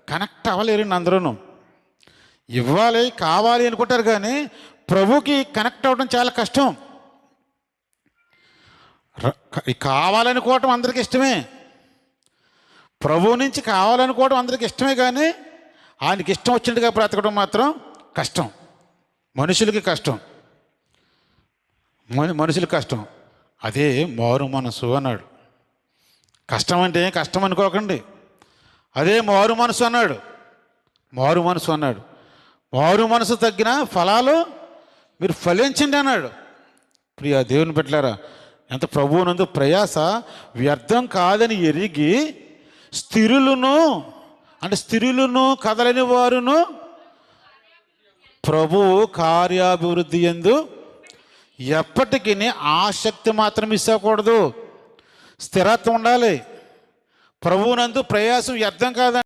Connect అవ్వలేరండి అందరూ. ఇవ్వాలి కావాలి అనుకుంటారు కానీ ప్రభుకి కనెక్ట్ అవ్వడం చాలా కష్టం. కావాలనుకోవటం అందరికి ఇష్టమే, ప్రభువు నుంచి కావాలనుకోవడం అందరికి ఇష్టమే, కానీ ఆయనకి ఇష్టం వచ్చినట్టుగా బ్రతకడం మాత్రం కష్టం. మనుషులకి కష్టం, మనుషులకి కష్టం. అదే మారు మనసు అన్నాడు. కష్టం అంటే కష్టం అనుకోకండి, అదే మారు మనసు అన్నాడు. మారు మనసు అన్నాడు. మారు మనసు తగ్గిన ఫలాలు మీరు ఫలించండి అన్నాడు. ప్రియా దేవుని బిడ్డలారా, ఎంత ప్రభువునందు ప్రయాస వ్యర్థం కాదని ఎరిగి స్థిరులను కదలని వారును ప్రభువు కార్యాభివృద్ధి యందు ఎప్పటికీ ఆసక్తి మాత్రం మిస్ అవ్వకూడదు. స్థిరత్వం ఉండాలి. ప్రభువునందు ప్రయాసం వ్యర్థం కాదని